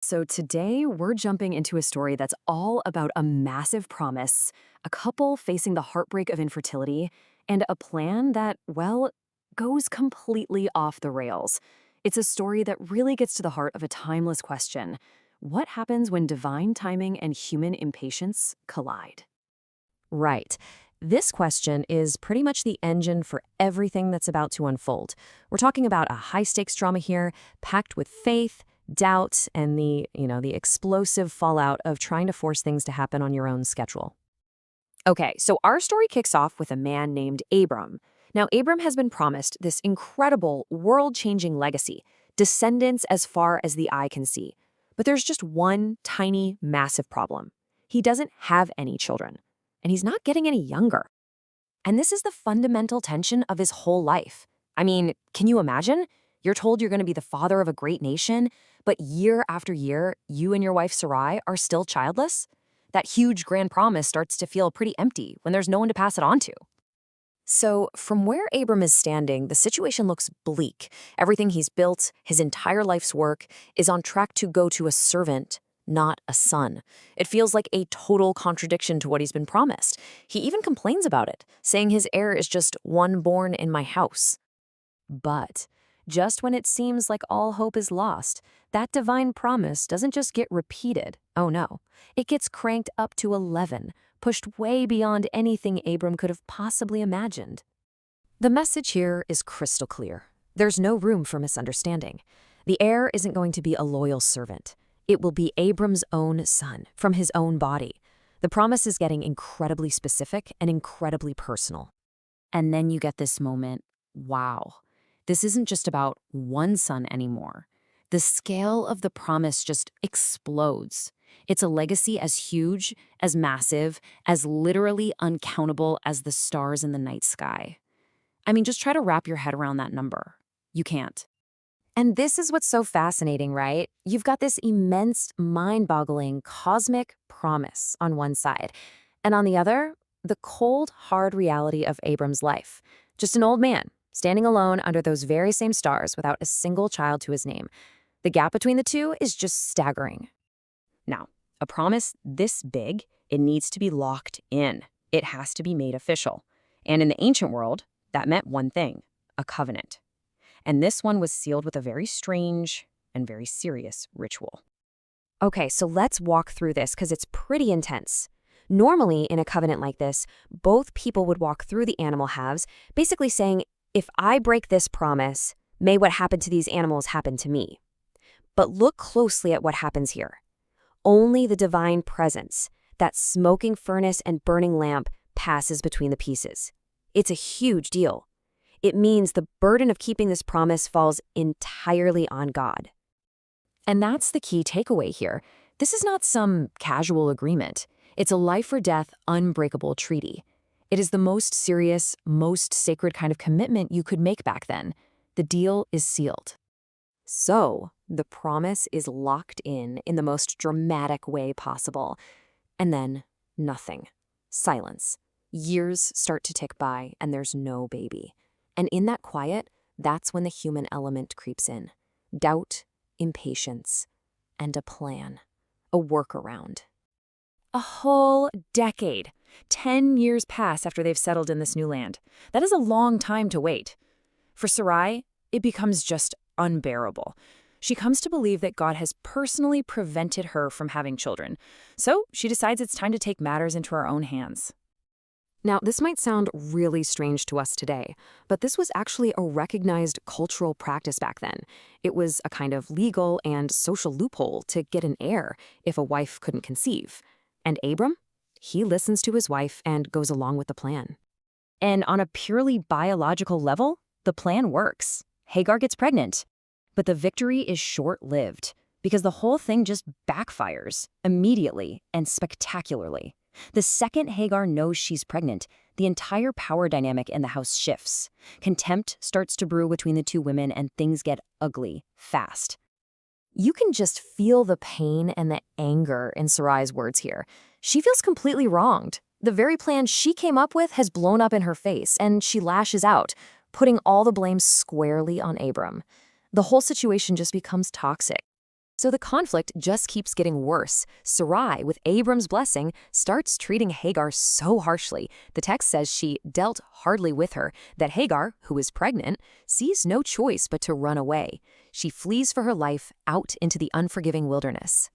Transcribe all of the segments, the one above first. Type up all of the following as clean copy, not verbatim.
So today we're jumping into a story that's all about a massive promise, a couple facing the heartbreak of infertility, and a plan that, well, goes completely off the rails. It's a story that really gets to the heart of a timeless question. What happens when divine timing and human impatience collide? Right. This question is pretty much the engine for everything that's about to unfold. We're talking about a high-stakes drama here, packed with faith, doubt, and the explosive fallout of trying to force things to happen on your own schedule. Okay, so our story kicks off with a man named Abram. Now, Abram has been promised this incredible, world-changing legacy, descendants as far as the eye can see. But there's just one tiny, massive problem. He doesn't have any children, and he's not getting any younger. And this is the fundamental tension of his whole life. I mean, can you imagine? You're told you're going to be the father of a great nation, but year after year, you and your wife Sarai are still childless? That huge grand promise starts to feel pretty empty when there's no one to pass it on to. So, from where Abram is standing, the situation looks bleak. Everything he's built, his entire life's work, is on track to go to a servant, not a son. It feels like a total contradiction to what he's been promised. He even complains about it, saying his heir is just one born in my house. But just when it seems like all hope is lost, that divine promise doesn't just get repeated. Oh no, it gets cranked up to 11, pushed way beyond anything Abram could have possibly imagined. The message here is crystal clear. There's no room for misunderstanding. The heir isn't going to be a loyal servant. It will be Abram's own son, from his own body. The promise is getting incredibly specific and incredibly personal. And then you get this moment, wow. This isn't just about one son anymore. The scale of the promise just explodes. It's a legacy as huge, as massive, as literally uncountable as the stars in the night sky. I mean, just try to wrap your head around that number. You can't. And this is what's so fascinating, right? You've got this immense, mind-boggling, cosmic promise on one side, and on the other, the cold, hard reality of Abram's life. Just an old man, standing alone under those very same stars without a single child to his name. The gap between the two is just staggering. Now, a promise this big, it needs to be locked in. It has to be made official. And in the ancient world, that meant one thing, a covenant. And this one was sealed with a very strange and very serious ritual. Okay, so let's walk through this because it's pretty intense. Normally, in a covenant like this, both people would walk through the animal halves, basically saying, if I break this promise, may what happened to these animals happen to me. But look closely at what happens here. Only the divine presence, that smoking furnace and burning lamp, passes between the pieces. It's a huge deal. It means the burden of keeping this promise falls entirely on God. And that's the key takeaway here. This is not some casual agreement. It's a life-or-death, unbreakable treaty. It is the most serious, most sacred kind of commitment you could make back then. The deal is sealed. So, the promise is locked in the most dramatic way possible. And then, nothing. Silence. Years start to tick by, and there's no baby. And in that quiet, that's when the human element creeps in. Doubt, impatience, and a plan. A workaround. A whole decade. 10 years pass after they've settled in this new land. That is a long time to wait. For Sarai, it becomes just unbearable. She comes to believe that God has personally prevented her from having children. So she decides it's time to take matters into her own hands. Now, this might sound really strange to us today, but this was actually a recognized cultural practice back then. It was a kind of legal and social loophole to get an heir if a wife couldn't conceive. And Abram? He listens to his wife and goes along with the plan. And on a purely biological level, the plan works. Hagar gets pregnant. But the victory is short-lived because the whole thing just backfires immediately and spectacularly. The second Hagar knows she's pregnant, the entire power dynamic in the house shifts. Contempt starts to brew between the two women and things get ugly fast. You can just feel the pain and the anger in Sarai's words here. She feels completely wronged. The very plan she came up with has blown up in her face, and she lashes out, putting all the blame squarely on Abram. The whole situation just becomes toxic. So the conflict just keeps getting worse. Sarai, with Abram's blessing, starts treating Hagar so harshly. The text says she dealt hardly with her, that Hagar, who is pregnant, sees no choice but to run away. She flees for her life out into the unforgiving wilderness.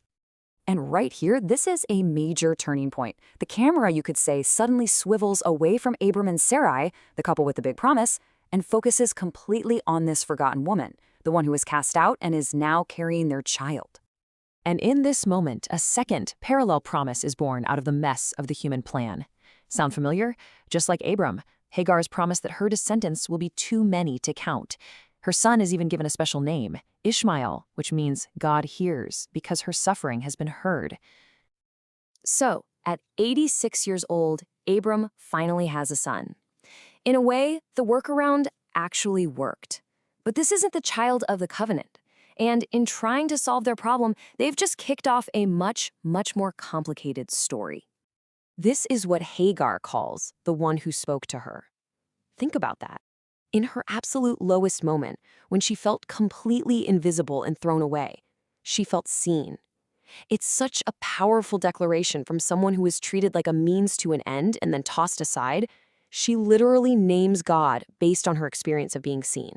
And right here, this is a major turning point. The camera, you could say, suddenly swivels away from Abram and Sarai, the couple with the big promise, and focuses completely on this forgotten woman, the one who was cast out and is now carrying their child. And in this moment, a second parallel promise is born out of the mess of the human plan. Sound familiar? Just like Abram, Hagar's promise that her descendants will be too many to count. Her son is even given a special name, Ishmael, which means God hears, because her suffering has been heard. So, at 86 years old, Abram finally has a son. In a way, the workaround actually worked. But this isn't the child of the covenant. And in trying to solve their problem, they've just kicked off a much, much more complicated story. This is what Hagar calls the one who spoke to her. Think about that. In her absolute lowest moment, when she felt completely invisible and thrown away, she felt seen. It's such a powerful declaration from someone who was treated like a means to an end and then tossed aside. She literally names God based on her experience of being seen.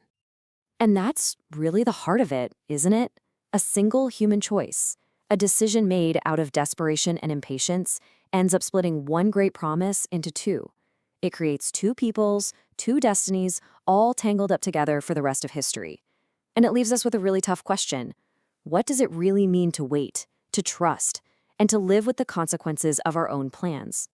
And that's really the heart of it, isn't it? A single human choice, a decision made out of desperation and impatience, ends up splitting one great promise into two. It creates two peoples, two destinies, all tangled up together for the rest of history. And it leaves us with a really tough question. What does it really mean to wait, to trust, and to live with the consequences of our own plans?